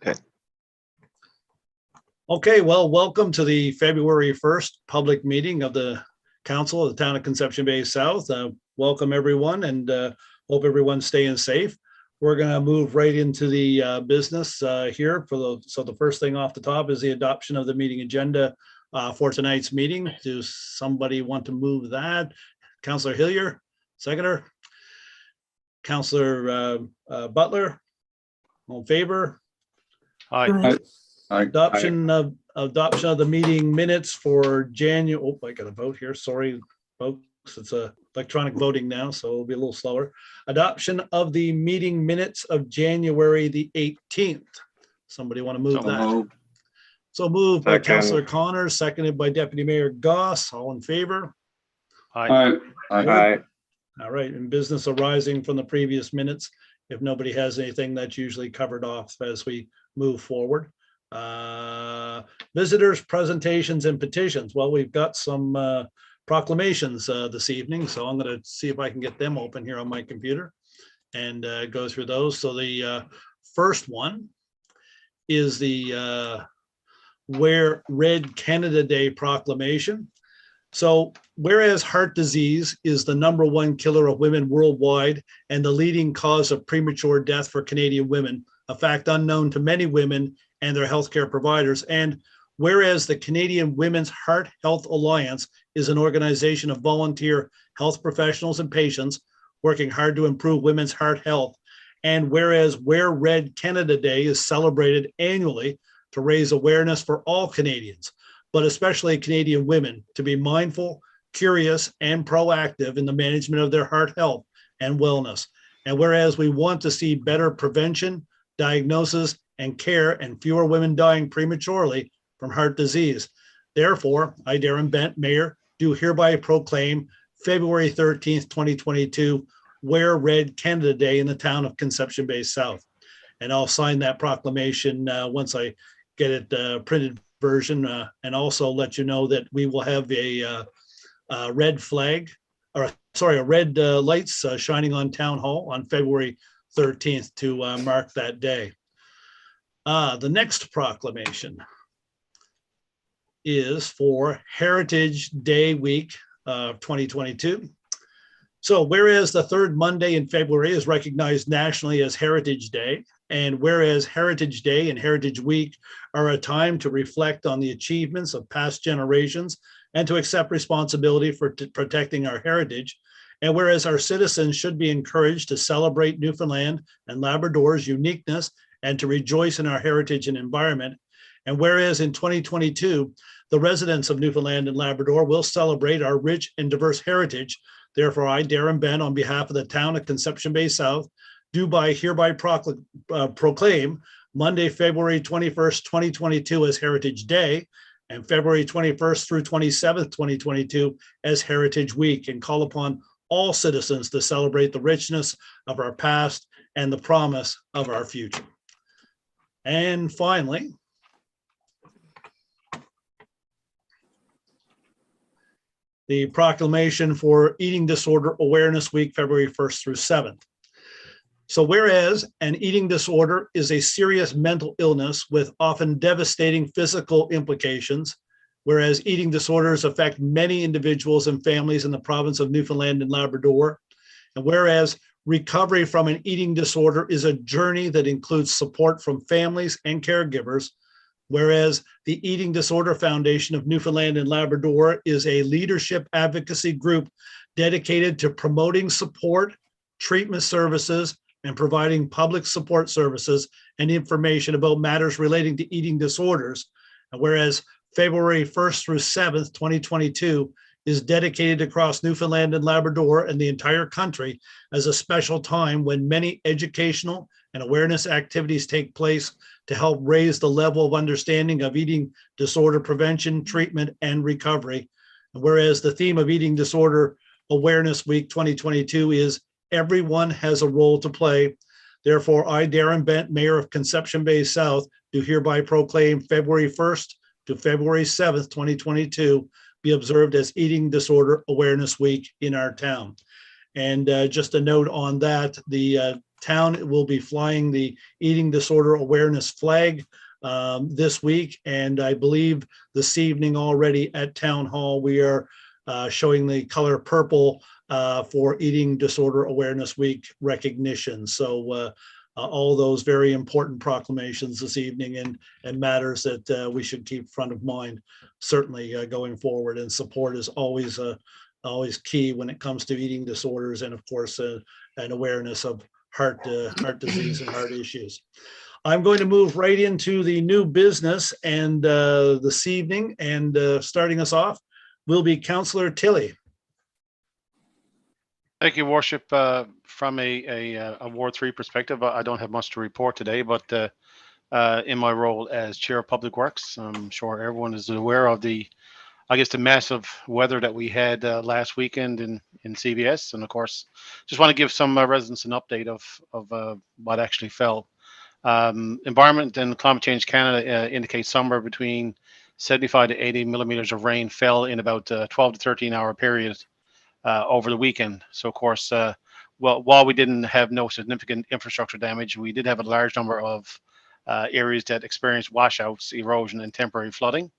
Okay. Okay, well, welcome to the February 1st public meeting of the Council of the Town of Conception Bay South. Welcome everyone, and hope everyone's staying safe. We're going to move right into the business here. So the first thing off the top is the adoption of the meeting agenda for tonight's meeting. Does somebody want to move that? Councillor Hillier, seconder. Councillor Butler, all in favor? Aye. Adoption of the meeting minutes for January. Oh, I got a vote here. Sorry, folks. It's electronic voting now, so it'll be a little slower. Adoption of the meeting minutes of January the 18th. Somebody want to move that? So moved by Councillor Connors, seconded by Deputy Mayor Goss. All in favor? Aye. All right. And business arising from the previous minutes. If nobody has anything, that's usually covered off as we move forward. Visitors, presentations, and petitions. Well, we've got some proclamations this evening, so I'm going to see if I can get them open here on my computer and go through those. So the first one is the Wear Red Canada Day proclamation. So whereas heart disease is the #1 killer of women worldwide and the leading cause of premature death for Canadian women, a fact unknown to many women and their healthcare providers. And whereas the Canadian Women's Heart Health Alliance is an organization of volunteer health professionals and patients working hard to improve women's heart health. And whereas Wear Red Canada Day is celebrated annually to raise awareness for all Canadians, but especially Canadian women, to be mindful, curious, and proactive in the management of their heart health and wellness. And whereas we want to see better prevention, diagnosis, and care, and fewer women dying prematurely from heart disease. Therefore, I, Darren Bent, Mayor, do hereby proclaim February 13th, 2022, Wear Red Canada Day in the town of Conception Bay South. And I'll sign that proclamation once I get it printed version, and also let you know that we will have a red flag, or sorry, a red lights shining on Town Hall on February 13th to mark that day. The next proclamation is for Heritage Day Week of 2022. So whereas the third Monday in February is recognized nationally as Heritage Day, and whereas Heritage Day and Heritage Week are a time to reflect on the achievements of past generations and to accept responsibility for protecting our heritage, and whereas our citizens should be encouraged to celebrate Newfoundland and Labrador's uniqueness and to rejoice in our heritage and environment, and whereas in 2022, the residents of Newfoundland and Labrador will celebrate our rich and diverse heritage. Therefore, I, Darren Bent, on behalf of the town of Conception Bay South, do hereby proclaim Monday, February 21st, 2022 as Heritage Day, and February 21st through 27th, 2022 as Heritage Week, and call upon all citizens to celebrate the richness of our past and the promise of our future. And finally, the proclamation for Eating Disorder Awareness Week, February 1st through 7th. So whereas an eating disorder is a serious mental illness with often devastating physical implications, whereas eating disorders affect many individuals and families in the province of Newfoundland and Labrador, and whereas recovery from an eating disorder is a journey that includes support from families and caregivers, whereas the Eating Disorder Foundation of Newfoundland and Labrador is a leadership advocacy group dedicated to promoting support, treatment services, and providing public support services and information about matters relating to eating disorders. And whereas February 1st through 7th, 2022 is dedicated across Newfoundland and Labrador and the entire country as a special time when many educational and awareness activities take place to help raise the level of understanding of eating disorder prevention, treatment, and recovery. And whereas the theme of Eating Disorder Awareness Week 2022 is Everyone Has a Role to Play. Therefore, I, Darren Bent, Mayor of Conception Bay South, do hereby proclaim February 1st to February 7th, 2022, be observed as Eating Disorder Awareness Week in our town. And just a note on that, the town will be flying the eating disorder awareness flag this week. And I believe this evening already at Town Hall, we are showing the color purple for Eating Disorder Awareness Week recognition. So all those very important proclamations this evening and matters that we should keep front of mind, certainly going forward. And support is always key when it comes to eating disorders, and of course an awareness of heart disease and heart issues. I'm going to move right into the new business and this evening, and starting us off will be Councillor Tilley. Thank you, Worship. From a Ward 3 perspective, I don't have much to report today, but in my role as Chair of Public Works, I'm sure everyone is aware of the massive weather that we had last weekend in CBS. And of course, just want to give some residents an update of what actually fell. Environment and Climate Change Canada indicates somewhere between 75 to 80 millimeters of rain fell in about 12 to 13 hour period over the weekend. So of course, while we didn't have no significant infrastructure damage, we did have a large number of areas that experienced washouts, erosion, and temporary flooding.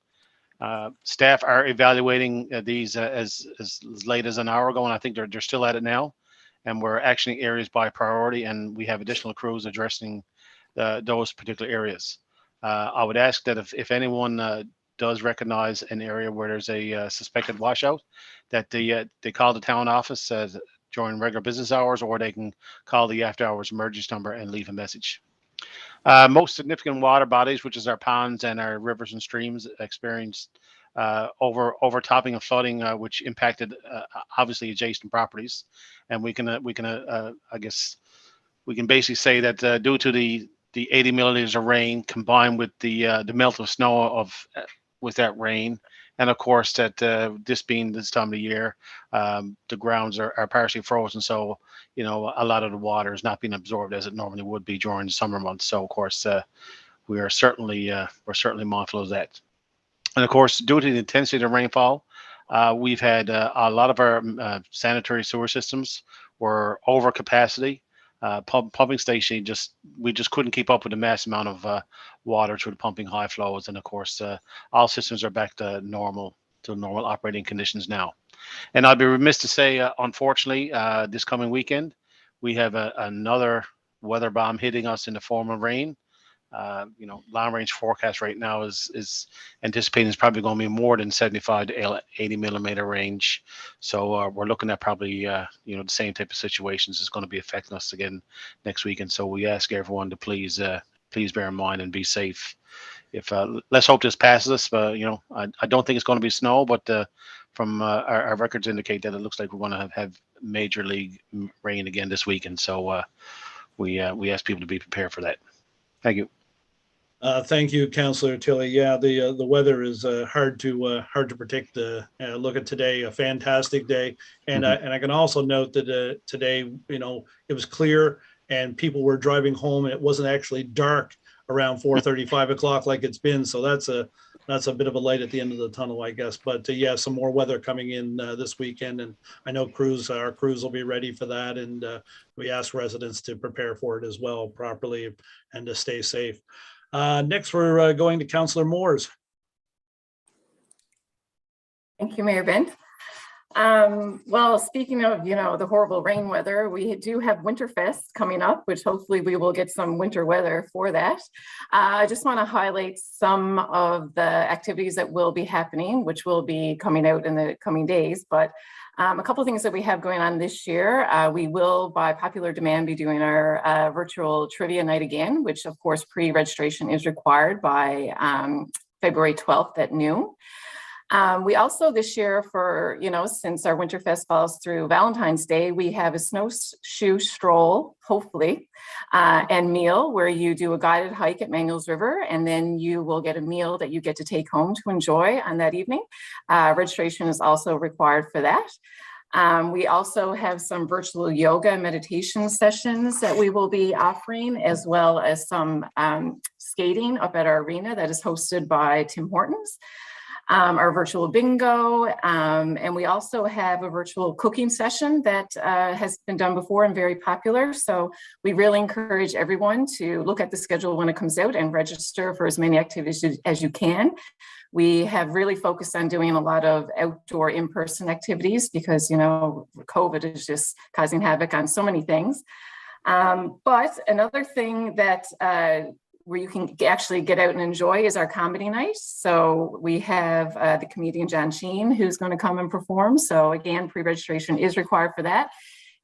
Staff are evaluating these as late as an hour ago, and I think they're still at it now. And we're actioning areas by priority, and we have additional crews addressing those particular areas. I would ask that if anyone does recognize an area where there's a suspected washout, that they call the town office during regular business hours, or they can call the after hours emergency number and leave a message. Most significant water bodies, which is our ponds and our rivers and streams, experienced overtopping of flooding, which impacted obviously adjacent properties. And we can basically say that due to the 80 milliliters of rain combined with the melt of snow with that rain, and of course that this being this time of the year, the grounds are partially frozen, so a lot of the water is not being absorbed as it normally would be during the summer months. So of course we're certainly mindful of that. And of course, due to the intensity of the rainfall, we've had a lot of our sanitary sewer systems were over capacity. Pumping station, we just couldn't keep up with the mass amount of water through the pumping high flows. And of course, all systems are back to normal operating conditions now. And I'd be remiss to say, unfortunately, this coming weekend, we have another weather bomb hitting us in the form of rain. Long range forecast right now is anticipating it's probably going to be more than 75 to 80 millimeter range. So we're looking at probably the same type of situations is going to be affecting us again next week. And so we ask everyone to please bear in mind and be safe. Let's hope this passes us. But I don't think it's going to be snow, but from our records indicate that it looks like we're going to have major league rain again this weekend. So we ask people to be prepared for that. Thank you. Thank you, Councillor Tilley. Yeah, the weather is hard to predict. Look at today, a fantastic day, and I can also note that today, it was clear and people were driving home, and it wasn't actually dark around 4:30, 5 o'clock like it's been. So that's a bit of a light at the end of the tunnel, I guess. But yeah, some more weather coming in this weekend, and I know our crews will be ready for that, and we ask residents to prepare for it as well properly and to stay safe. Next, we're going to Councillor Moores. Thank you, Mayor Bent. Well, speaking of, the horrible rain weather, we do have Winterfest coming up, which hopefully we will get some winter weather for that. I just want to highlight some of the activities that will be happening, which will be coming out in the coming days. But a couple of things that we have going on this year. We will, by popular demand, be doing our virtual trivia night again, which of course pre-registration is required by February 12th at noon. We also this year, for since our Winterfest falls through Valentine's Day, we have a snowshoe stroll, hopefully, and meal where you do a guided hike at Manuel's River, and then you will get a meal that you get to take home to enjoy on that evening. Registration is also required for that. We also have some virtual yoga and meditation sessions that we will be offering, as well as some skating up at our arena that is hosted by Tim Hortons. our virtual bingo, and we also have a virtual cooking session that has been done before and very popular. So we really encourage everyone to look at the schedule when it comes out and register for as many activities as you can. We have really focused on doing a lot of outdoor in-person activities because, you know, COVID is just causing havoc on so many things. But another thing that where you can actually get out and enjoy is our comedy night. So we have the comedian John Sheen who's going to come and perform. So again, pre-registration is required for that.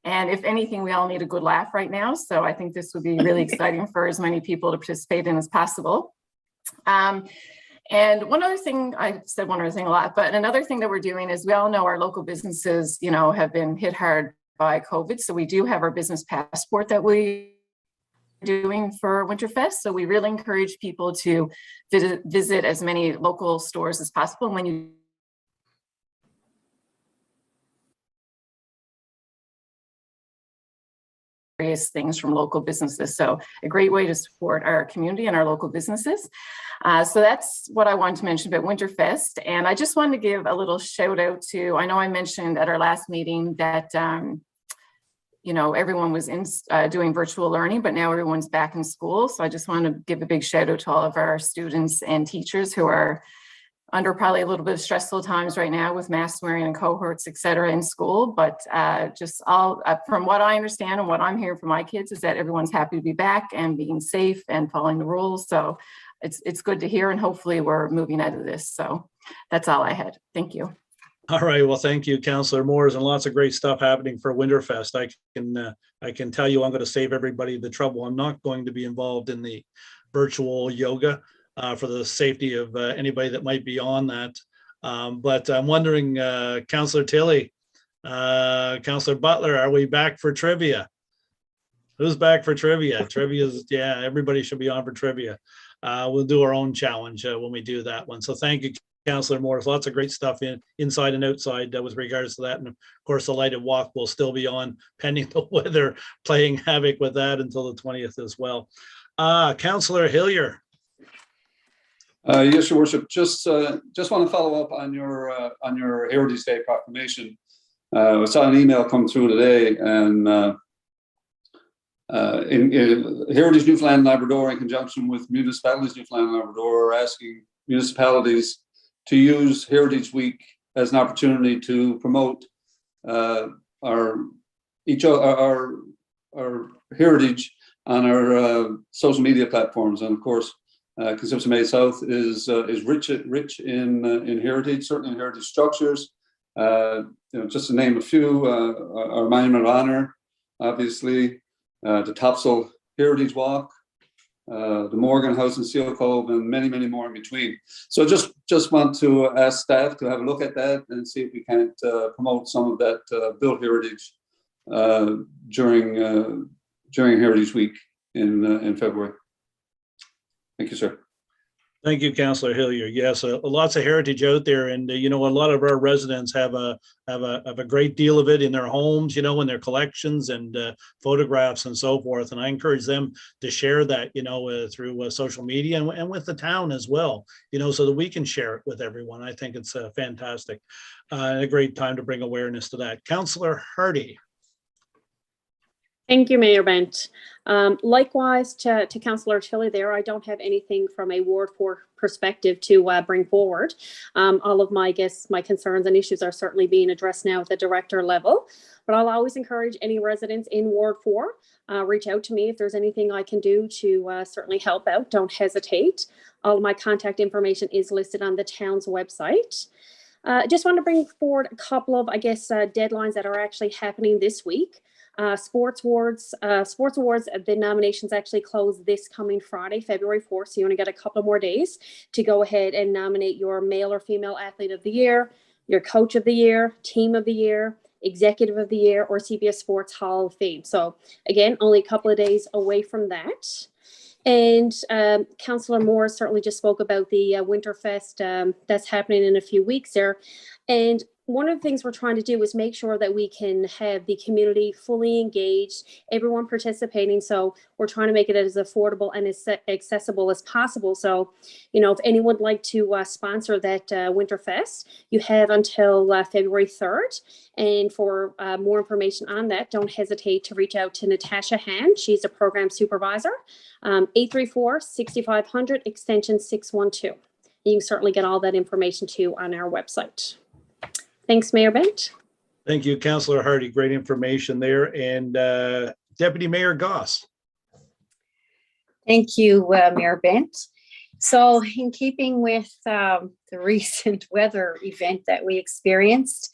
And if anything, we all need a good laugh right now. So I think this would be really exciting for as many people to participate in as possible. And one other thing, I said one other thing a lot, but another thing that we're doing is we all know our local businesses, you know, have been hit hard by COVID. So we do have our business passport that we doing for Winterfest. So we really encourage people to visit as many local stores as possible. And when you various things from local businesses. So a great way to support our community and our local businesses. So that's what I wanted to mention about Winterfest. And I just wanted to give a little shout out to, I know I mentioned at our last meeting that you know, everyone was doing virtual learning, but now everyone's back in school. So I just want to give a big shout out to all of our students and teachers who are under probably a little bit of stressful times right now with mask wearing and cohorts, et cetera, in school. But just all from what I understand and what I'm hearing from my kids is that everyone's happy to be back and being safe and following the rules. So it's good to hear, and hopefully we're moving out of this. So that's all I had. Thank you. All right. Well, thank you, Councillor Moores, and lots of great stuff happening for Winterfest. I can tell you, I'm going to save everybody the trouble. I'm not going to be involved in the virtual yoga for the safety of anybody that might be on that. But I'm wondering, Councillor Tilley, Councillor Butler, are we back for trivia? Who's back for trivia? Trivia's, yeah, everybody should be on for trivia. We'll do our own challenge when we do that one. So thank you, Councillor Morris. Lots of great stuff inside and outside with regards to that. And of course, the lighted walk will still be on pending the weather playing havoc with that until the 20th as well. Councillor Hillier. Yes, Your Worship. Just want to follow up on your Heritage Day proclamation. I saw an email come through today, and in Heritage Newfoundland and Labrador, in conjunction with Municipalities Newfoundland and Labrador, are asking municipalities to use Heritage Week as an opportunity to promote our heritage on our social media platforms. And of course, Consumers May South is rich in heritage, certainly in heritage structures. Just to name a few, our Monument of Honor, obviously, the Topsail Heritage Walk, the Morgan House in Seal Cove, and many, many more in between. So just want to ask staff to have a look at that and see if we can't promote some of that built heritage during Heritage Week in February. Thank you, sir. Thank you, Councillor Hillier. Yes, lots of heritage out there, and a lot of our residents have a great deal of it in their homes, in their collections and photographs and so forth. And I encourage them to share that, through social media and with the town as well, so that we can share it with everyone. I think it's fantastic, a great time to bring awareness to that. Councillor Hardy. Thank you, Mayor Bent. Likewise to Councillor Tilley there, I don't have anything from a Ward 4 perspective to bring forward. All of my concerns and issues are certainly being addressed now at the director level, but I'll always encourage any residents in Ward 4, reach out to me if there's anything I can do to certainly help out. Don't hesitate. All of my contact information is listed on the town's website. Just want to bring forward a couple of, deadlines that are actually happening this week. Sports awards, the nominations actually close this coming Friday, February 4th. So you only got a couple more days to go ahead and nominate your male or female athlete of the year, your coach of the year, team of the year, executive of the year, or CBS Sports Hall of Fame. So again, only a couple of days away from that. And Councillor Moore certainly just spoke about the Winterfest that's happening in a few weeks there. And one of the things we're trying to do is make sure that we can have the community fully engaged, everyone participating. So we're trying to make it as affordable and as accessible as possible. So, if anyone would like to sponsor that Winterfest, you have until February 3rd. And for more information on that, don't hesitate to reach out to Natasha Hand. She's a program supervisor, 834-6500 extension 612. You can certainly get all that information too on our website. Thanks, Mayor Bent. Thank you, Councillor Hardy. Great information there. And Deputy Mayor Goss. Thank you, Mayor Bent. So in keeping with the recent weather event that we experienced,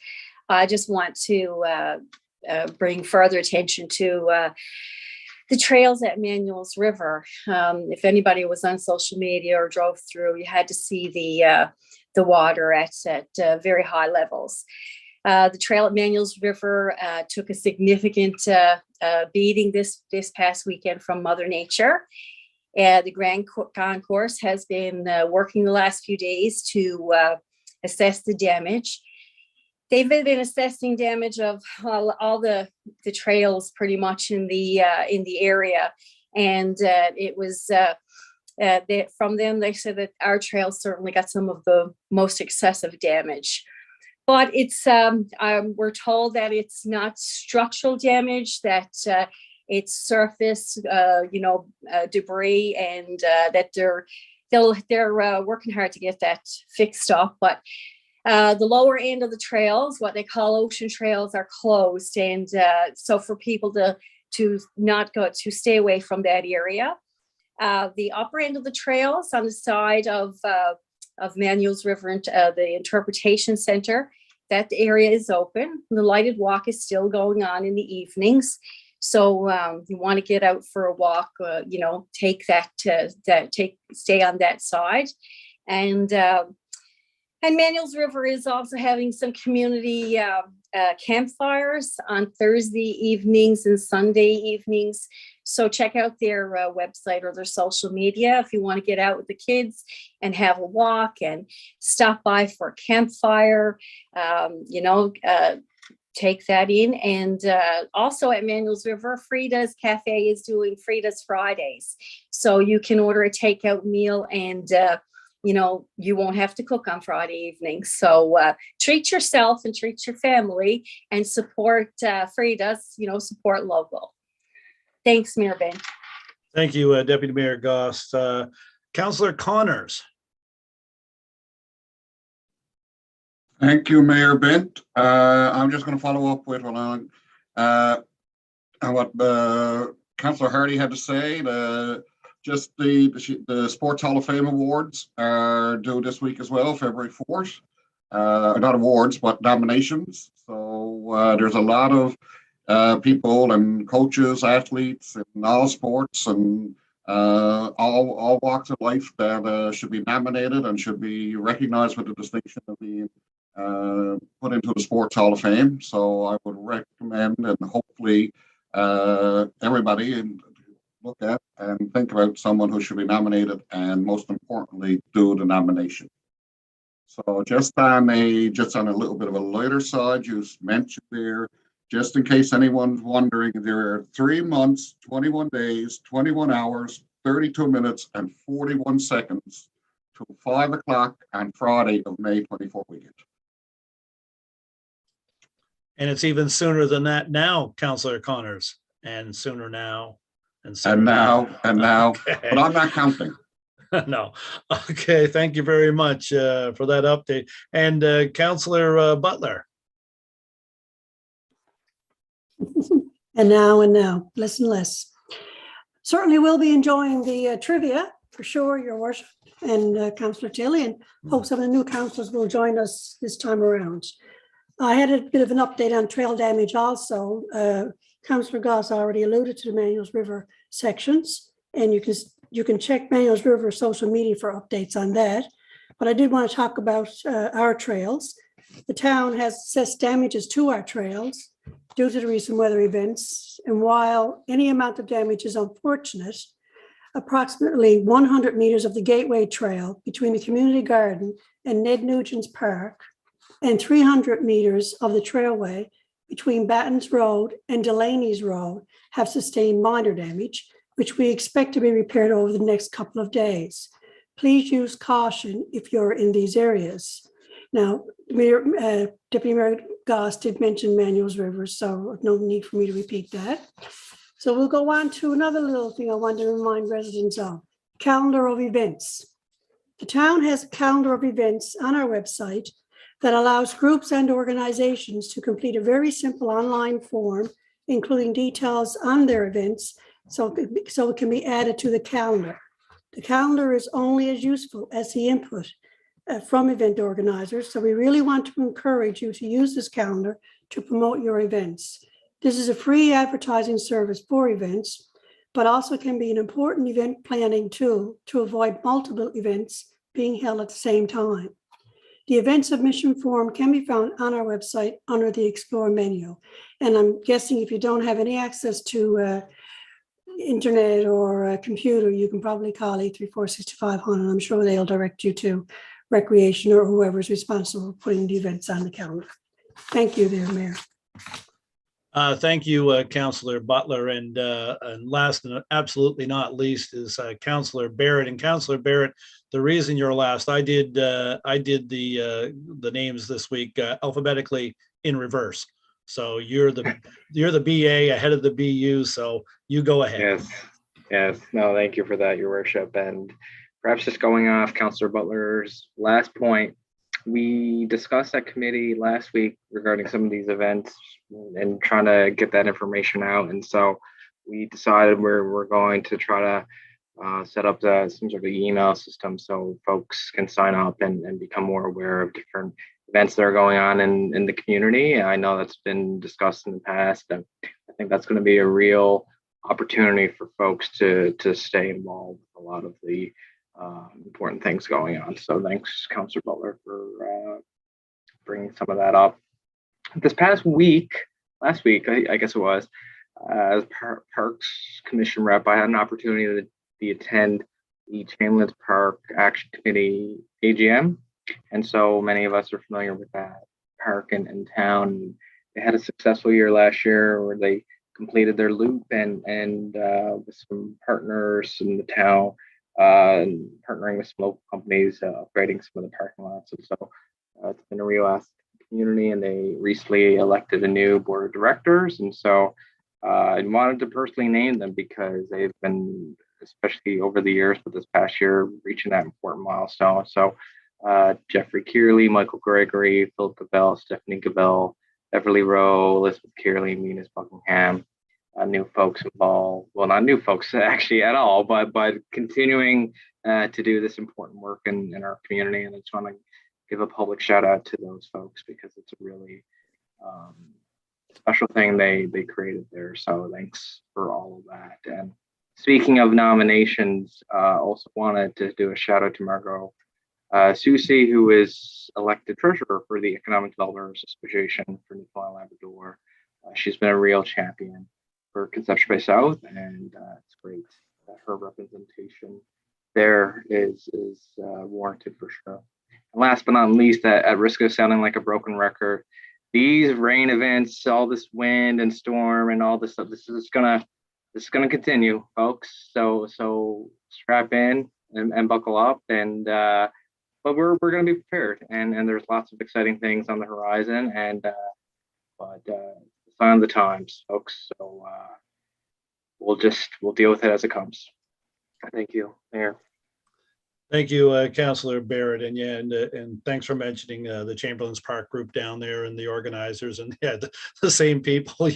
I just want to bring further attention to the trails at Manuel's River. If anybody was on social media or drove through, you had to see the water at very high levels. The trail at Manuel's River took a significant beating this past weekend from Mother Nature. The Grand Concourse has been working the last few days to assess the damage. They've been assessing damage of all the trails pretty much in the area, and it was from them. They said that our trails certainly got some of the most excessive damage, but it's we're told that it's not structural damage, that it's surface debris, and that they're working hard to get that fixed up, but. The lower end of the trails, what they call ocean trails, are closed, and so for people to not go, to stay away from that area. The upper end of the trails on the side of Manuel's River, the Interpretation Center, that area is open. The lighted walk is still going on in the evenings, so you want to get out for a walk. Take stay on that side, and Manuel's River is also having some community campfires on Thursday evenings and Sunday evenings. So check out their website or their social media if you want to get out with the kids and have a walk and stop by for a campfire. Take that in. And also at Manuel's River, Frida's Cafe is doing Frida's Fridays. So you can order a takeout meal, and you won't have to cook on Friday evening. So treat yourself and treat your family and support Frida's, support local. Thanks, Mayor Ben. Thank you, Deputy Mayor Goss. Councillor Connors. Thank you, Mayor Bent. I'm just going to follow up with what Councillor Hardy had to say. The Sports Hall of Fame Awards are due this week as well, February 4th. Not awards, but nominations. So there's a lot of people and coaches, athletes in all sports and all walks of life that should be nominated and should be recognized with the distinction of being put into the Sports Hall of Fame. So I would recommend, and hopefully everybody look at and think about someone who should be nominated, and most importantly, do the nomination. So just on a little bit of a lighter side, you mentioned there, just in case anyone's wondering, there are 3 months, 21 days, 21 hours, 32 minutes, and 41 seconds to 5 o'clock on Friday of May 24 weekend. And it's even sooner than that now, Councillor Connors, and sooner now. And now, Okay. but I'm not counting. No. Okay, thank you very much for that update. And Councillor Butler. And now, less and less. Certainly we'll be enjoying the trivia, for sure, Your Worship, and Councillor Tilley, and hope some of the new councillors will join us this time around. I had a bit of an update on trail damage also. Councillor Goss already alluded to the Manuel's River sections, and you can check Manuel's River social media for updates on that. But I did want to talk about our trails. The town has assessed damages to our trails due to the recent weather events, and while any amount of damage is unfortunate, approximately 100 meters of the Gateway Trail between the community garden and Ned Nugent's Park and 300 meters of the trailway between Batten's Road and Delaney's Road have sustained minor damage, which we expect to be repaired over the next couple of days. Please use caution if you're in these areas. Now, Deputy Mayor Goss did mention Manuel's River, so no need for me to repeat that. So we'll go on to another little thing I want to remind residents of, calendar of events. The town has a calendar of events on our website that allows groups and organizations to complete a very simple online form, including details on their events, so it can be added to the calendar. The calendar is only as useful as the input from event organizers, so we really want to encourage you to use this calendar to promote your events. This is a free advertising service for events, but also can be an important event planning tool to avoid multiple events being held at the same time. The event submission form can be found on our website under the Explore menu. And I'm guessing if you don't have any access to internet or a computer, you can probably call 834-6500. I'm sure they'll direct you to Recreation or whoever's responsible for putting the events on the calendar. Thank you there, Mayor. Thank you, Councillor Butler. And last and absolutely not least is Councillor Barrett. And Councillor Barrett, the reason you're last, I did the names this week alphabetically in reverse. So you're the BA ahead of the BU. So you go ahead. Yes. No, thank you for that, Your Worship. And perhaps just going off Councillor Butler's last point, we discussed at committee last week regarding some of these events and trying to get that information out. And so we decided we're going to try to set up some sort of email system so folks can sign up and become more aware of different events that are going on in the community. I know that's been discussed in the past, and I think that's going to be a real opportunity for folks to stay involved with a lot of the important things going on. So thanks, Councillor Butler, for bringing some of that up. This past week, last week, I guess it was, as Parks Commission rep, I had an opportunity to attend the Chamberlain's Park Action Committee AGM. And so many of us are familiar with that park in town. They had a successful year last year where they completed their loop and with some partners in the town, and partnering with some local companies, upgrading some of the parking lots. And so it's been a real asset to the community, and they recently elected a new board of directors. And so I wanted to personally name them because they've been, especially over the years, but this past year, reaching that important milestone. So Jeffrey Kearley, Michael Gregory, Philip Gavell, Stephanie Gavell, Beverly Rowe, Elizabeth Kearley, Venus Buckingham, new folks involved. Well, not new folks actually at all, but continuing to do this important work in our community. And I just want to give a public shout out to those folks because it's a really special thing they created there. So thanks for all of that. And speaking of nominations, also wanted to do a shout out to Margot Susie, who is elected treasurer for the Economic Development Association for Newfoundland and Labrador. She's been a real champion for Conception Bay South, and it's great that her representation there is warranted for sure. And last but not least, at risk of sounding like a broken record, these rain events, all this wind and storm and all this stuff, this is gonna continue, folks. So strap in and buckle up, and but we're gonna be prepared, and there's lots of exciting things on the horizon, and but sign of the times, folks. So we'll deal with it as it comes. Thank you, Mayor. Thank you, Councillor Barrett, and yeah, and thanks for mentioning the Chamberlain's Park group down there and the organizers, and yeah, the same people,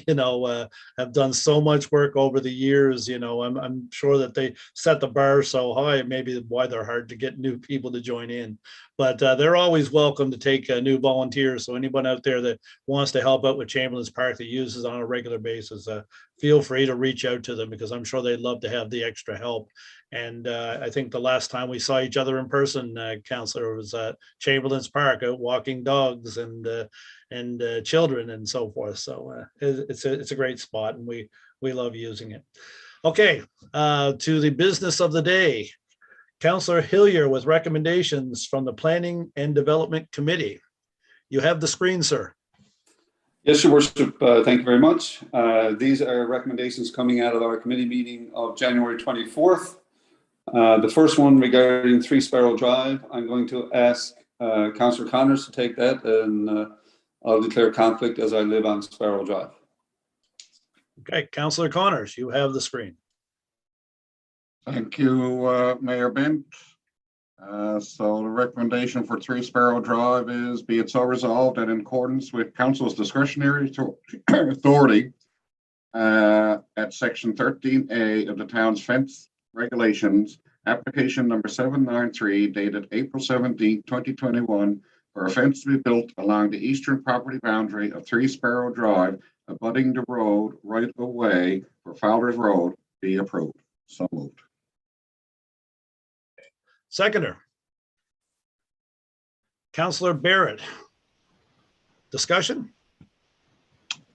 have done so much work over the years. I'm sure that they set the bar so high, maybe why they're hard to get new people to join in, but they're always welcome to take new volunteers. So anyone out there that wants to help out with Chamberlain's Park that uses on a regular basis, feel free to reach out to them because I'm sure they'd love to have the extra help. And I think the last time we saw each other in person, Councillor, was at Chamberlain's Park, out walking dogs and children and so forth. So it's a great spot, and we love using it. Okay, to the business of the day. Councillor Hillier with recommendations from the Planning and Development Committee. You have the screen, sir. Yes, Your Worship, thank you very much. These are recommendations coming out of our committee meeting of January 24th. The first one regarding 3 Sparrow Drive, I'm going to ask Councillor Connors to take that, and I'll declare conflict as I live on Sparrow Drive. Okay, Councillor Connors, you have the screen. Thank you, Mayor Bent. So the recommendation for 3 Sparrow Drive is be it so resolved that in accordance with council's discretionary authority at section 13A of the town's fence regulations, application number 793 dated April 17, 2021, for a fence to be built along the eastern property boundary of 3 Sparrow Drive, abutting the road right of way for Fowler's Road, be approved. So moved. Seconder. Councillor Barrett. Discussion?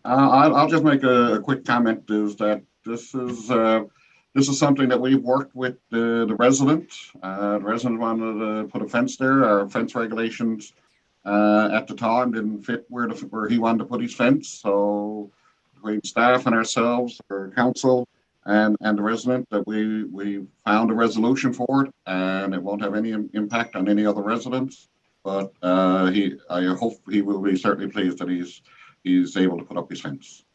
I'll just make a quick comment, is that this is something that we've worked with the resident. The resident wanted to put a fence there. Our fence regulations at the time didn't fit where he wanted to put his fence. So between staff and ourselves, our council, and the resident, that we found a resolution for it, and it won't have any impact on any other residents. But I hope he will be certainly pleased that he's able to put up his fence.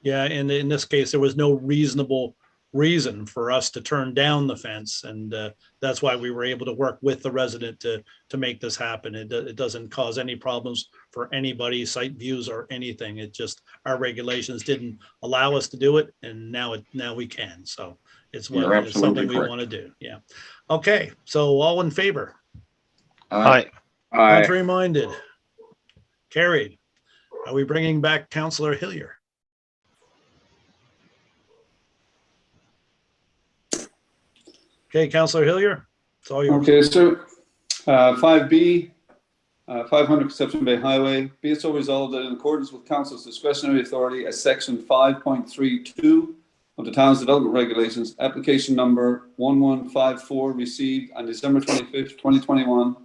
Yeah, and in this case, there was no reasonable reason for us to turn down the fence, and that's why we were able to work with the resident to make this happen. It doesn't cause any problems for anybody, site views or anything. It just, our regulations didn't allow us to do it, and now we can. So it's something we want to do. Yeah. Okay, so all in favor? Aye. Contrary minded? Carried. Are we bringing back Councillor Hillier? Okay, Councillor Hillier, it's all yours. Okay, sir. 5B, 500 Conception Bay Highway. Be it so resolved that in accordance with council's discretionary authority as section 5.32 of the town's development regulations, application number 1154 received on December 25th, 2021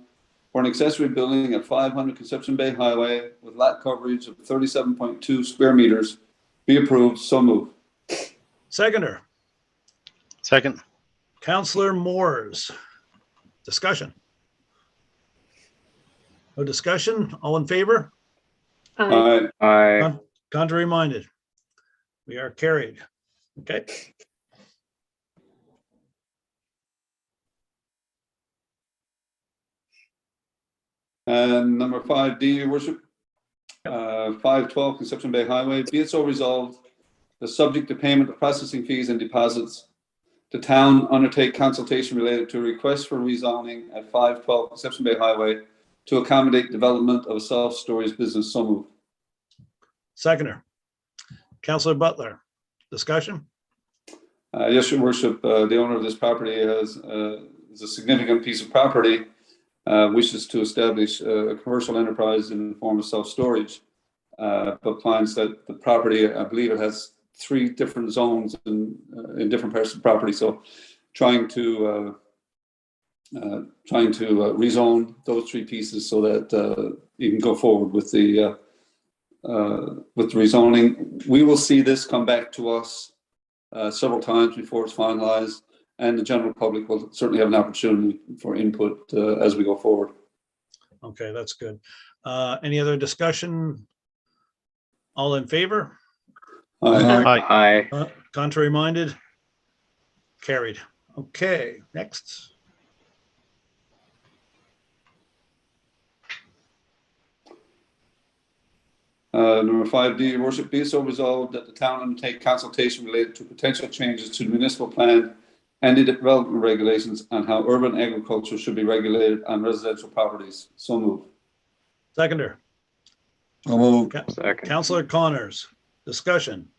for an accessory building at 500 Conception Bay Highway with lot coverage of 37.2 square meters be approved. So moved. Seconder. Second. Councillor Moores. Discussion. No discussion? All in favor? Aye. Aye. Contrary minded? We are carried. Okay. And number 5D, Your Worship, 512 Conception Bay Highway. Be it so resolved, the subject to payment of processing fees and deposits, the town undertake consultation related to a request for rezoning at 512 Conception Bay Highway to accommodate development of a self-storage business. So moved. Seconder. Councillor Butler. Discussion? Yes, Your Worship, the owner of this property is a significant piece of property, wishes to establish a commercial enterprise in the form of self-storage, but finds that the property, I believe it has 3 different zones in different parts of the property. So trying to rezone those 3 pieces so that you can go forward with the rezoning. We will see this come back to us several times before it's finalized, and the general public will certainly have an opportunity for input as we go forward. Okay, that's good. Any other discussion? All in favor? Aye. Aye. Contrary minded? Carried. Okay, next. Number 5D, Your Worship, be it so resolved that the town undertake consultation related to potential changes to the municipal plan and the development regulations on how urban agriculture should be regulated on residential properties. So moved. Seconder. So moved. Second. Councillor Connors. Discussion.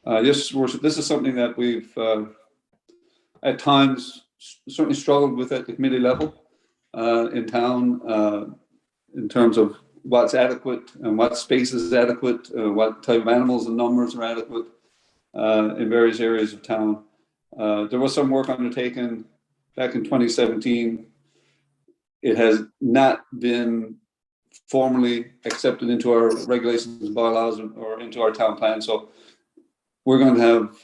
Yes, Your Worship, this is something that we've at times certainly struggled with at the committee level in town in terms of what's adequate and what space is adequate, what type of animals and numbers are adequate in various areas of town. There was some work undertaken back in 2017. It has not been formally accepted into our regulations and bylaws or into our town plan. So we're going to have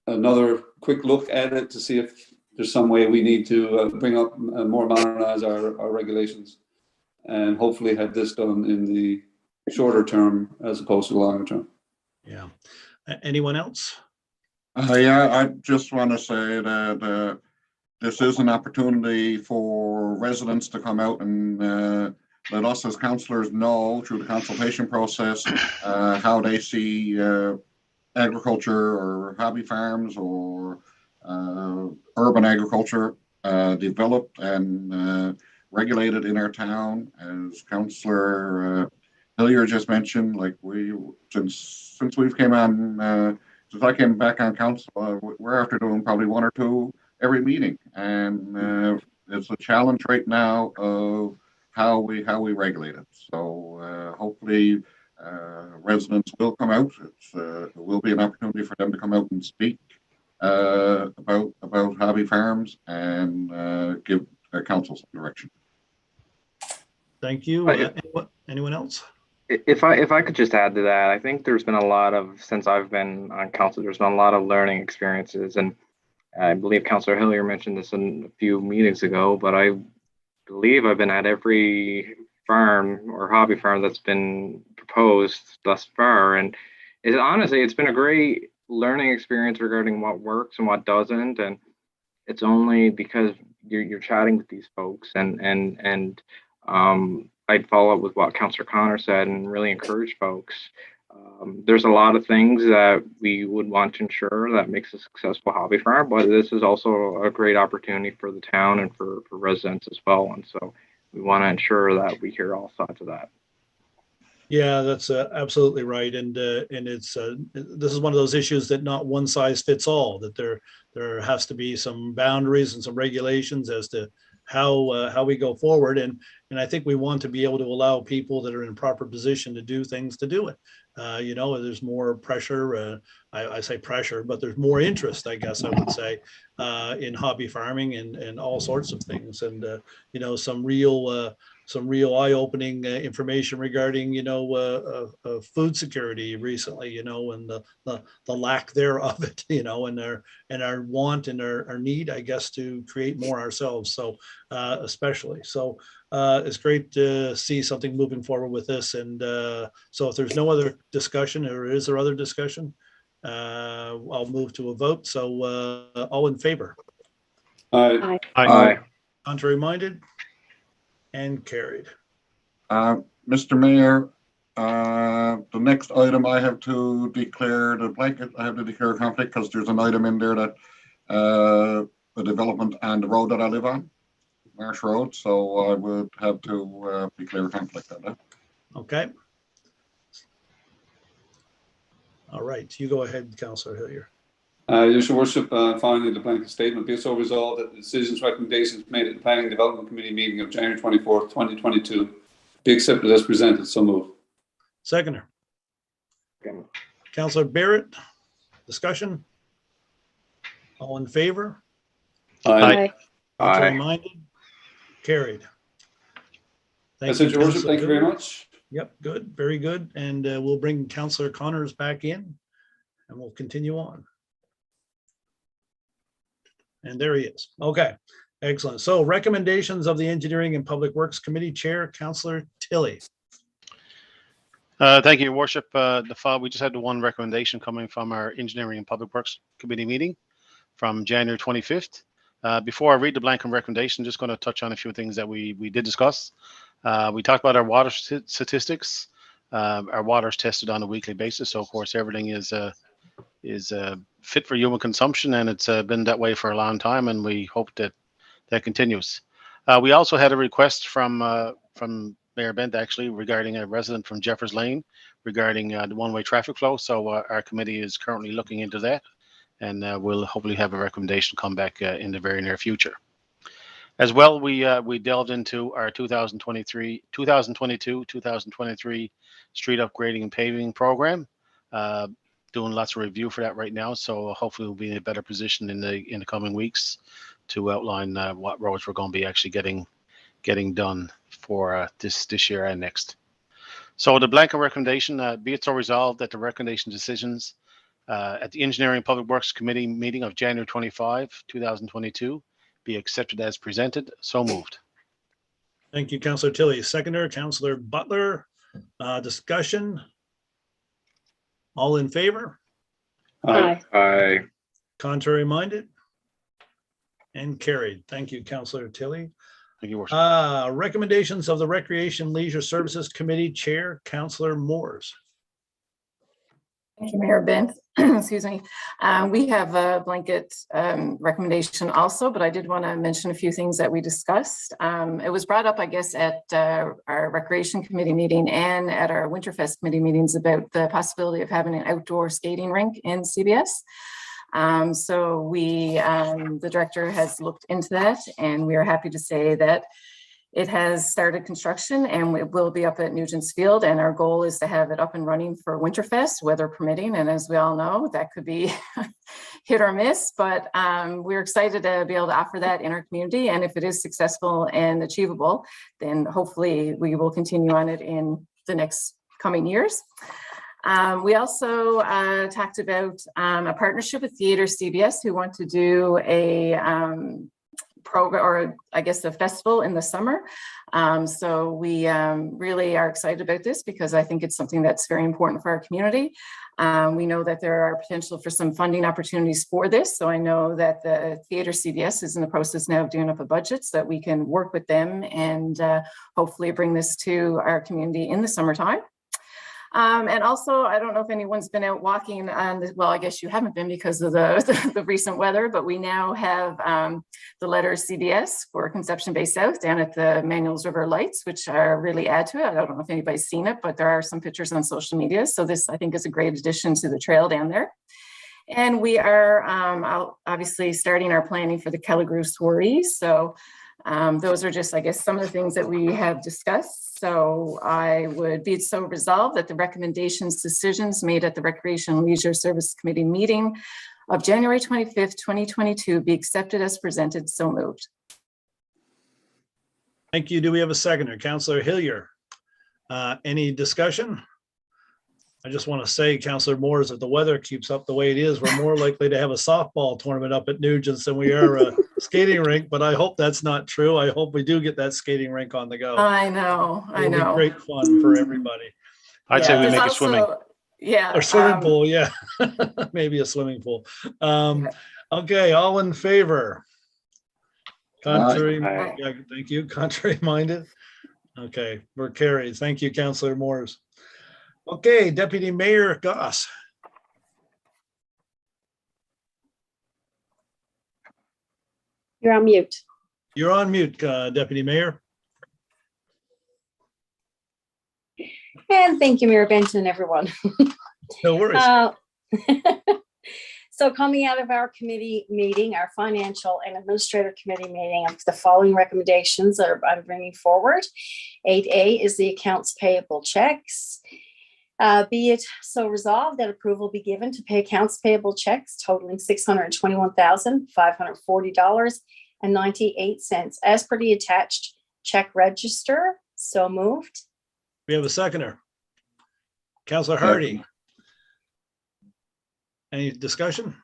another quick look at it to see if there's some way we need to bring up and more modernize our regulations, and hopefully have this done in the shorter term as opposed to the longer term. Yeah. Anyone else? Yeah, I just want to say that this is an opportunity for residents to come out and let us as councillors know through the consultation process how they see agriculture or hobby farms or urban agriculture developed and regulated in our town. As Councillor Hillier just mentioned, like since we've came on, since I came back on council, we're after doing probably one or two every meeting, and it's a challenge right now of how we regulate it. So hopefully residents will come out. It will be an opportunity for them to come out and speak about hobby farms and give their council some direction. Thank you. Anyone else? If I could just add to that, I think there's been a lot of, since I've been on council, there's been a lot of learning experiences, and I believe Councillor Hillier mentioned this in a few meetings ago, but I believe I've been at every farm or hobby farm that's been proposed thus far, and it's been a great learning experience regarding what works and what doesn't, and it's only because you're chatting with these folks, and I'd follow up with what Councillor Connor said and really encourage folks. There's a lot of things that we would want to ensure that makes a successful hobby farm, but this is also a great opportunity for the town and for residents as well. And so we want to ensure that we hear all sides of that. Yeah, that's absolutely right. And it's this is one of those issues that not one size fits all, that there has to be some boundaries and some regulations as to how we go forward. And I think we want to be able to allow people that are in a proper position to do things to do it. There's more pressure. I say pressure, but there's more interest, I guess I would say, in hobby farming and all sorts of things. And, some real eye-opening information regarding, food security recently, and the lack thereof it, and our want and our need, I guess, to create more ourselves. So especially. So it's great to see something moving forward with this. And so if there's no other discussion, or is there other discussion, I'll move to a vote. So all in favor? Aye. Aye. Contrary minded? And carried. Mr. Mayor, the next item I have to declare the blanket. I have to declare a conflict because there's an item in there that the development on the road that I live on, Marsh Road. So I would have to declare a conflict on that. Okay. All right, you go ahead, Councillor Hillier. Your Worship, finally, the blanket statement be so resolved that the decisions, recommendations made at the Planning and Development Committee meeting of January 24th, 2022 be accepted as presented. So move. Seconder. Okay. Councillor Barrett, discussion? All in favor? Aye. Contrary minded? Carried. That's it, Your Worship. Thank you very much. Yep, good, very good. And we'll bring Councillor Connors back in and we'll continue on. And there he is. Okay, excellent. So recommendations of the Engineering and Public Works Committee Chair, Councillor Tilley. Thank you, Your Worship. We just had the one recommendation coming from our Engineering and Public Works Committee meeting from January 25th. Before I read the blanket recommendation, just going to touch on a few things that we did discuss. We talked about our water statistics. Our water is tested on a weekly basis, so of course everything is fit for human consumption, and it's been that way for a long time, and we hope that that continues. We also had a request from Mayor Bent, actually, regarding a resident from Jeffers Lane regarding the one-way traffic flow. So our committee is currently looking into that, and we'll hopefully have a recommendation come back in the very near future. As well, we delved into our 2022-2023 street upgrading and paving program. Doing lots of review for that right now, so hopefully we'll be in a better position in the coming weeks to outline what roads we're going to be actually getting done for this year and next. So the blanket recommendation, be it so resolved that the recommendation decisions at the Engineering and Public Works Committee meeting of January 25, 2022 be accepted as presented. So moved. Thank you, Councillor Tilley. Seconder, Councillor Butler. Discussion. All in favor? Aye. Aye. Contrary minded? And carried. Thank you, Councillor Tilley. Thank you, Worship. Recommendations of the Recreation Leisure Services Committee Chair, Councillor Moores. Thank you, Mayor Bent. Excuse me. We have a blanket recommendation also, but I did want to mention a few things that we discussed. It was brought up, I guess, at our Recreation Committee meeting and at our Winterfest Committee meetings about the possibility of having an outdoor skating rink in CBS. So the director has looked into that, and we are happy to say that it has started construction and it will be up at Nugent's Field. And our goal is to have it up and running for Winterfest, weather permitting. And as we all know, that could be hit or miss, but we're excited to be able to offer that in our community. And if it is successful and achievable, then hopefully we will continue on it in the next coming years. We also talked about a partnership with Theatre CBS, who want to do a program, or I guess a festival in the summer. So we really are excited about this because I think it's something that's very important for our community. We know that there are potential for some funding opportunities for this. So I know that the Theatre CBS is in the process now of doing up a budget so that we can work with them and hopefully bring this to our community in the summertime. And also, I don't know if anyone's been out walking on well, I guess you haven't been because of the recent weather, but we now have the letters CBS for Conception Bay South down at the Manuals River Lights, which are really add to it. I don't know if anybody's seen it, but there are some pictures on social media. So this, I think, is a great addition to the trail down there. And we are obviously starting our planning for the Kelligrew soirees. So those are just, I guess, some of the things that we have discussed. So I would be it so resolved that the recommendations, decisions made at the Recreation and Leisure Service Committee meeting of January 25th, 2022 be accepted as presented. So moved. Thank you. Do we have a seconder? Councillor Hillier. Any discussion? I just want to say, Councillor Moores, if the weather keeps up the way it is, we're more likely to have a softball tournament up at Nugent's than we are a skating rink, but I hope that's not true. I hope we do get that skating rink on the go. I know. It'll be great fun for everybody. I'd say we make it swimming. Yeah. Or swimming pool, yeah. Maybe a swimming pool. Okay, all in favor? Contrary, Aye. yeah, thank you. Contrary minded? Okay, we're carried. Thank you, Councillor Moores. Okay, Deputy Mayor Goss. You're on mute. You're on mute, Deputy Mayor. And thank you, Mayor Benton and everyone. No worries. So coming out of our committee meeting, our Financial and Administrative Committee meeting, of the following recommendations that I'm bringing forward. 8A is the accounts payable checks. Be it so resolved that approval be given to pay accounts payable checks totaling $621,540.98 as per the attached check register. So moved. We have a seconder. Councillor Hardy. Any discussion?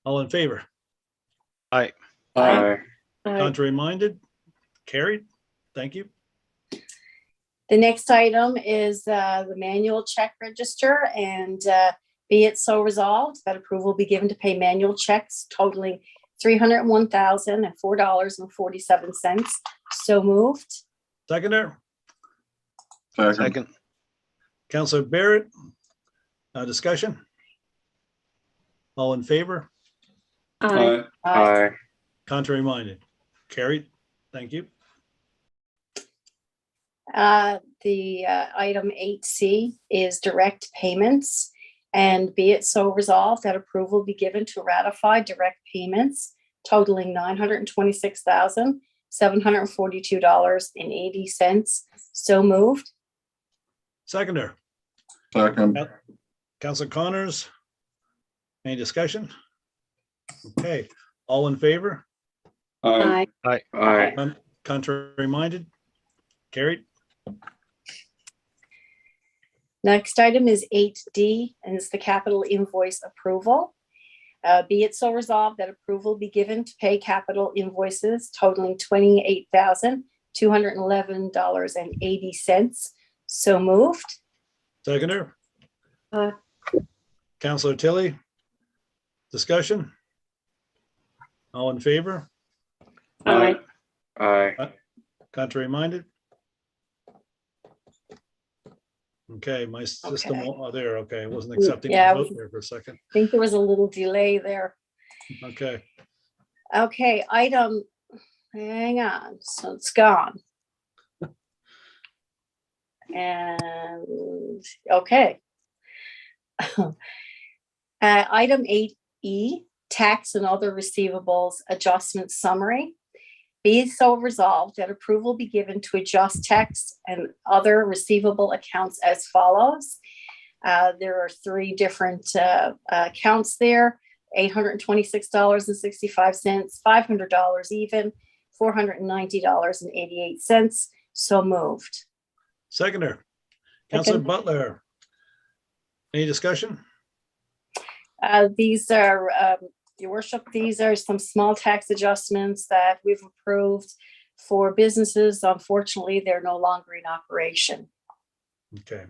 All in favor? Aye. Aye. Contrary minded? Carried. Thank you. The next item is the manual check register, and be it so resolved that approval be given to pay manual checks totaling $301,004.47. So moved. Seconder. Second. Councillor Barrett. Discussion? All in favor? Aye. Aye. Contrary minded? Carried. Thank you. The item 8C is direct payments, and be it so resolved that approval be given to ratify direct payments totaling $926,742.80. So moved. Seconder. Second. Councillor Connors. Any discussion? Okay, all in favor? Aye. Aye. Aye. Contrary minded? Carried. Next item is 8D, and it's the capital invoice approval. Be it so resolved that approval be given to pay capital invoices totaling $28,211.80. So moved. Seconder? Aye. Councillor Tilly? Discussion? All in favor? Aye. Aye. Contrary minded? Okay, my system, Okay. oh, there, okay, I wasn't accepting the Yeah. vote there for a second. I think there was a little delay there. Okay, Okay, item, hang on, so it's gone. And, okay. Item 8E, tax and other receivables adjustment summary. Be it so resolved that approval be given to adjust tax and other receivable accounts as follows. There are three different accounts there: $826.65, $500 even, $490.88. So moved. seconder. Councillor Second. Butler. Any discussion? These are, Your Worship, these are some small tax adjustments that we've approved for businesses. Unfortunately, they're no longer in operation. Okay.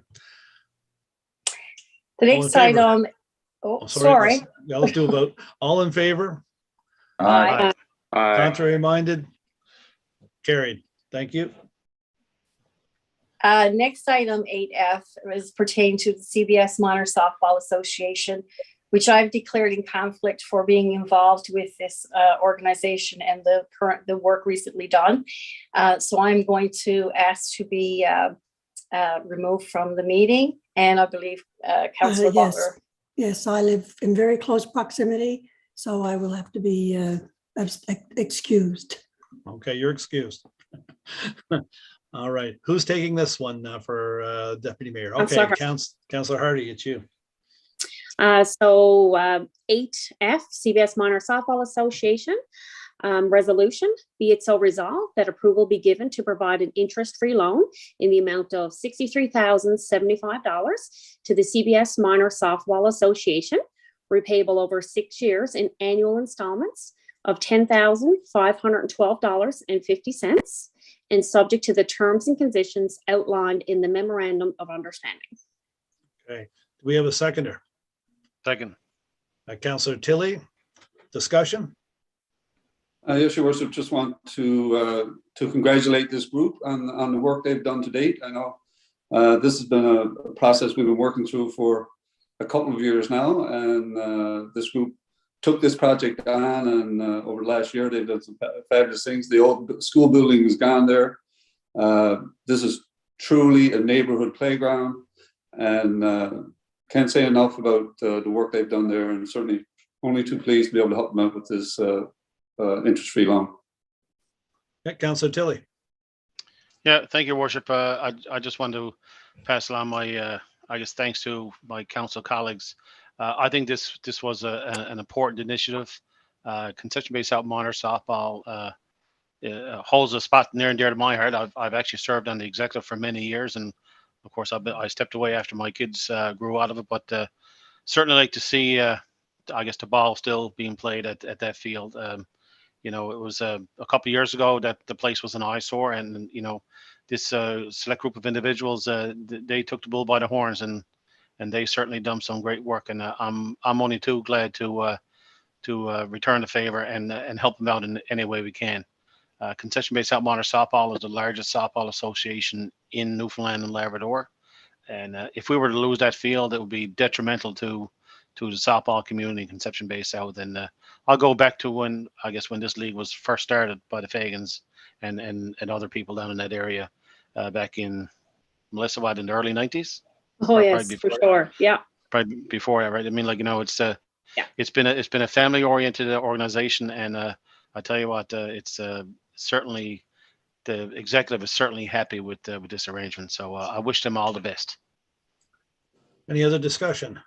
The All in next favor? item, Oh, sorry. Yeah, let's do a vote. All in favor? Aye. Aye. Contrary minded? Carried. Thank you. Next item, 8F, is pertaining to the CBS Minor Softball Association, which I've declared in conflict for being involved with this organization and the work recently done. So I'm going to ask to be removed from the meeting, and I believe Councillor Yes. Butler. Yes, I live in very close proximity, so I will have to be excused. Okay, you're excused. All right, who's taking this one for Deputy Mayor? Okay, Councillor Councillor Hardy, it's you. 8F, CBS Minor Softball Association resolution. Be it so resolved that approval be given to provide an interest-free loan in the amount of $63,075 to the CBS Minor Softball Association, repayable over 6 years in annual installments of $10,512.50, and subject to the terms and conditions outlined in the memorandum of understanding. Okay, do we have a seconder? Second. Councillor Tilly, discussion? Yes, Your Worship, just want to congratulate this group on the work they've done to date. I know this has been a process we've been working through for a couple of years now, and this group took this project on, and over the last year they've done some fabulous things. The old school building is gone there. This is truly a neighborhood playground, and can't say enough about the work they've done there, and certainly only too pleased to be able to help them out with this interest-free loan. Okay, Councillor Tilly. Yeah, thank you, Your Worship. I just want to pass along my, I guess, thanks to my council colleagues. I think this was an important initiative. Concession-based out minor softball holds a spot near and dear to my heart. I've actually served on the executive for many years, and of course, I stepped away after my kids grew out of it. But certainly like to see, I guess, the ball still being played at that field. You know, it was a couple of years ago that the place was an eyesore, and you know, this select group of individuals, they took the bull by the horns, and they certainly done some great work. And I'm only too glad to return the favor and help them out in any way we can. Concession-based out minor softball is the largest softball association in Newfoundland and Labrador, and if we were to lose that field, it would be detrimental to the softball community, Conception-based out. And I'll go back to when this league was first started by the Fagans and other people down in that area back in, Melissa, what, in the early 90s? Oh, yes, for sure. Yeah. Probably before that, right? I mean, like, you know, it's Yeah. it's been a family-oriented organization, and I tell you what, it's certainly, the executive is certainly happy with this arrangement. So I wish them all the best. Any other discussion?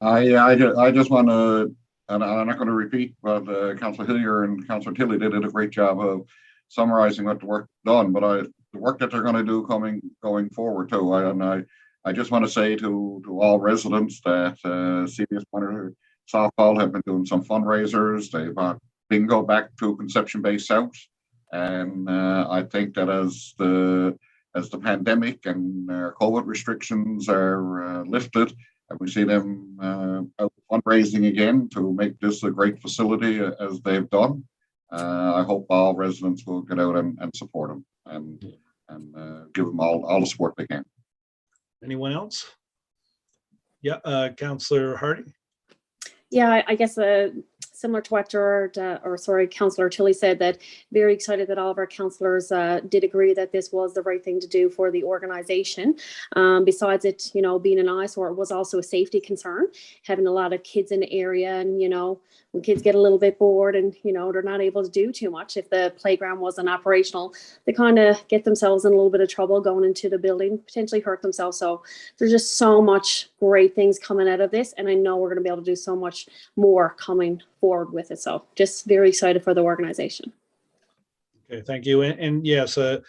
I just want to, and I'm not going to repeat, but Councillor Hillier and Councillor Tilly did a great job of summarizing what the work done, but the work that they're going to do going forward too. I just want to say to all residents that Cbs Monitor Softball have been doing some fundraisers. They've bingo back to Conception Bay South, and I think that as the pandemic and COVID restrictions are lifted, and we see them out fundraising again to make this a great facility as they've done. I hope all residents will get out and support them and give them all the support they can. Anyone else? Yeah, Councillor Hardy. Yeah, I guess similar to what Councillor Tilley said, that very excited that all of our councillors did agree that this was the right thing to do for the organisation. Besides it, being an eyesore, it was also a safety concern, having a lot of kids in the area, and when kids get a little bit bored and they're not able to do too much, if the playground wasn't operational, they kind of get themselves in a little bit of trouble going into the building, potentially hurt themselves. So there's just so much great things coming out of this, and I know we're going to be able to do so much more coming forward with it. So just very excited for the organization. Okay, thank you. And yes, a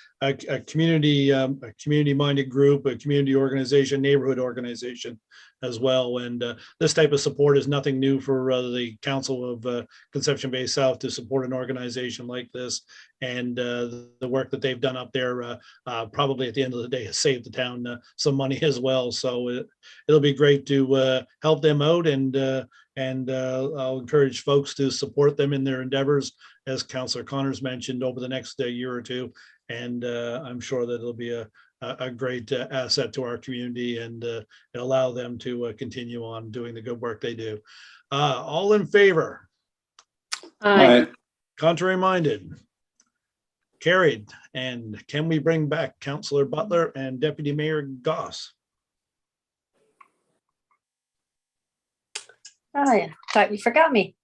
community-minded group, a community organization, neighborhood organization as well. And this type of support is nothing new for the Council of Conception Bay South to support an organization like this. And the work that they've done up there probably at the end of the day has saved the town some money as well. So it'll be great to help them out, and I'll encourage folks to support them in their endeavors, as Councillor Connors mentioned, over the next year or two. And I'm sure that it'll be a great asset to our community, and allow them to continue on doing the good work they do. All in favor? Aye. Contrary minded? Carried. And can we bring back Councillor Butler and Deputy Mayor Goss? I thought you forgot me.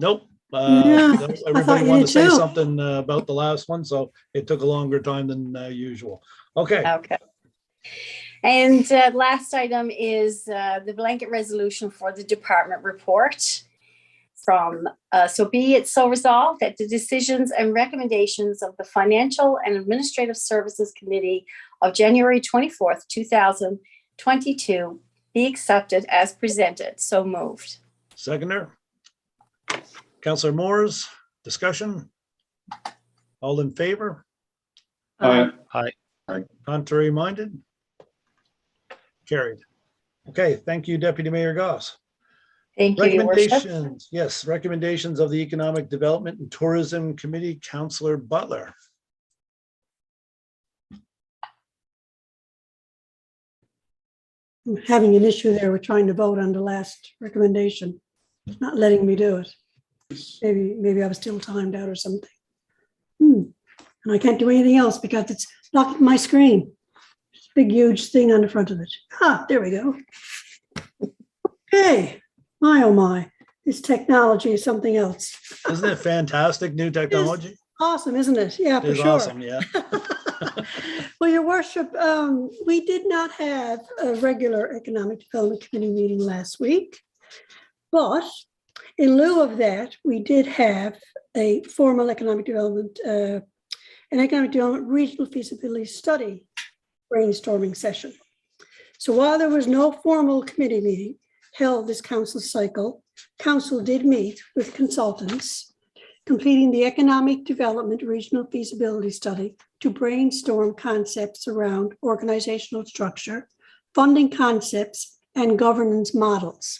Nope. Yeah, I thought Everybody you wanted did to say too. something about the last one, so it took a longer time than usual. Okay. Okay. And last item is the blanket resolution for the department report from, so be it so resolved that the decisions and recommendations of the Financial and Administrative Services Committee of January 24th, 2022 be accepted as presented. So moved. Seconder. Councillor Moores, discussion? All in favor? Aye. Contrary minded? Carried. Okay, thank you, Deputy Mayor Goss. Thank you, Your Worship. Recommendations, yes, recommendations of the Economic Development and Tourism Committee, Councillor Butler. I'm having an issue there. We're trying to vote on the last recommendation. It's not letting me do it. Maybe I was still timed out or something. And I can't do anything else because it's blocking my screen. Big, huge thing on the front of it. There we go. Okay. My, oh my, this technology is something else. Isn't it fantastic, new technology? Awesome, isn't it? Yeah, for It's sure. awesome, yeah. Well, Your Worship, we did not have a regular Economic Development Committee meeting last week, but in lieu of that, we did have a formal economic development, an economic development regional feasibility study brainstorming session. So while there was no formal committee meeting held this council cycle, council did meet with consultants completing the economic development regional feasibility study to brainstorm concepts around organizational structure, funding concepts, and governance models.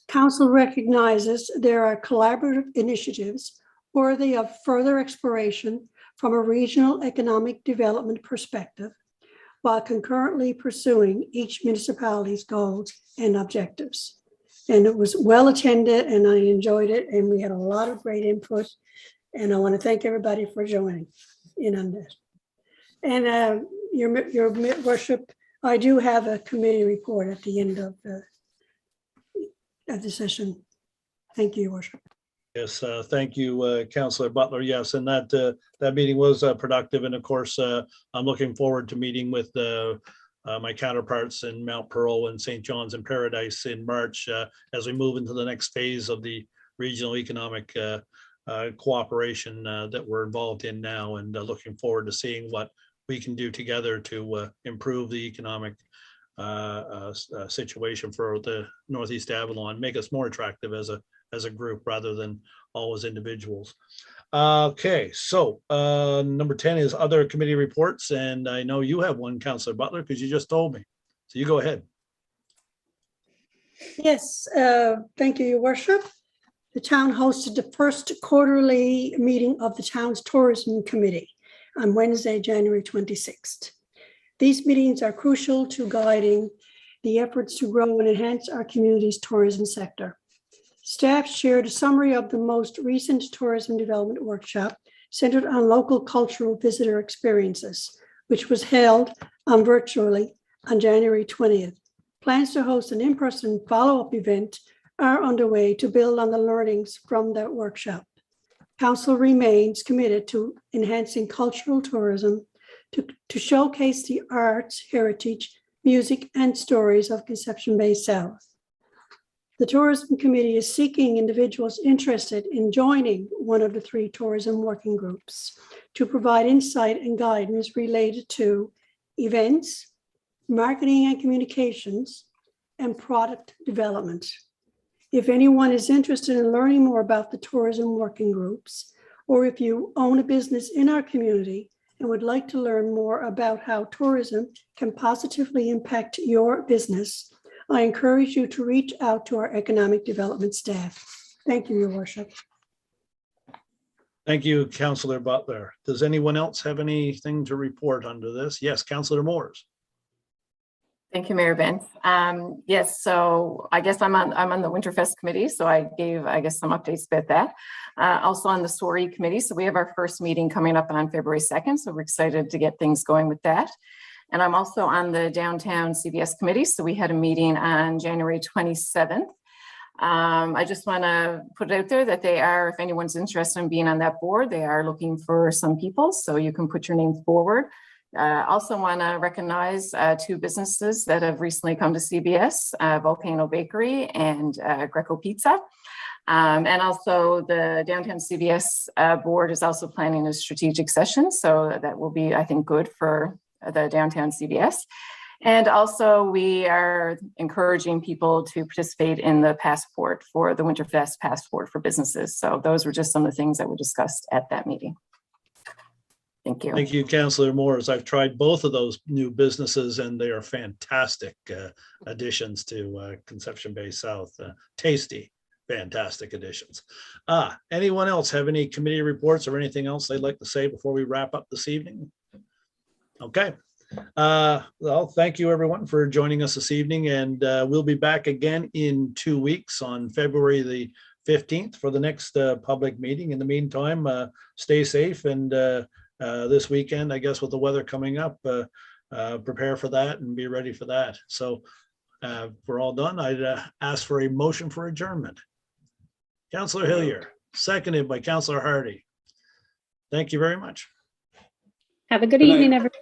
Council recognizes there are collaborative initiatives worthy of further exploration from a regional economic development perspective, while concurrently pursuing each municipality's goals and objectives. And it was well attended, and I enjoyed it, and we had a lot of great input. And I want to thank everybody for joining in on this. And Your Worship, I do have a committee report at the end of the session. Thank you, Your Worship. Yes, thank you, Councillor Butler. Yes, and that meeting was productive. And of course, I'm looking forward to meeting with my counterparts in Mount Pearl and St. John's and Paradise in March as we move into the next phase of the regional economic cooperation that we're involved in now, and looking forward to seeing what we can do together to improve the economic situation for the Northeast Avalon, make us more attractive as a group rather than all as individuals. Okay, so number 10 is other committee reports, and I know you have one, Councillor Butler, because you just told me. So you go ahead. Yes, thank you, Your Worship. The town hosted the first quarterly meeting of the town's tourism committee on Wednesday, January 26th. These meetings are crucial to guiding the efforts to grow and enhance our community's tourism sector. Staff shared a summary of the most recent tourism development workshop centered on local cultural visitor experiences, which was held virtually on January 20th. Plans to host an in-person follow-up event are underway to build on the learnings from that workshop. Council remains committed to enhancing cultural tourism to showcase the arts, heritage, music, and stories of Conception Bay South. The Tourism Committee is seeking individuals interested in joining one of the 3 tourism working groups to provide insight and guidance related to events, marketing and communications, and product development. If anyone is interested in learning more about the tourism working groups, or if you own a business in our community and would like to learn more about how tourism can positively impact your business, I encourage you to reach out to our economic development staff. Thank you, Your Worship. Thank you, Councillor Butler. Does anyone else have anything to report under this? Yes, Councillor Moores. Thank you, Mayor Ben. Yes, so I guess I'm on the Winterfest committee, so I gave, some updates about that. Also on the SORI committee, so we have our first meeting coming up on February 2nd, so we're excited to get things going with that. And I'm also on the downtown CBS committee, so we had a meeting on January 27th. I just want to put it out there that they are, if anyone's interested in being on that board, they are looking for some people, so you can put your name forward. Also want to recognize 2 businesses that have recently come to CBS, Volcano Bakery and Greco Pizza. And also the downtown CBS board is also planning a strategic session, so that will be, I think, good for the downtown CBS. And also we are encouraging people to participate in the passport for the Winterfest passport for businesses. So those were just some of the things that were discussed at that meeting. Thank you. Thank you, Councillor Moores. I've tried both of those new businesses and they are fantastic additions to Conception Bay South. Tasty, fantastic additions. Anyone else have any committee reports or anything else they'd like to say before we wrap up this evening? Okay. Well, thank you everyone for joining us this evening, and we'll be back again in 2 weeks on February the 15th for the next public meeting. In the meantime, stay safe, and this weekend, I guess with the weather coming up, prepare for that and be ready for that. So if we're all done, I'd ask for a motion for adjournment. Councillor Hillier, seconded by Councillor Hardy. Thank you very much. Have a good Good night. evening, everyone.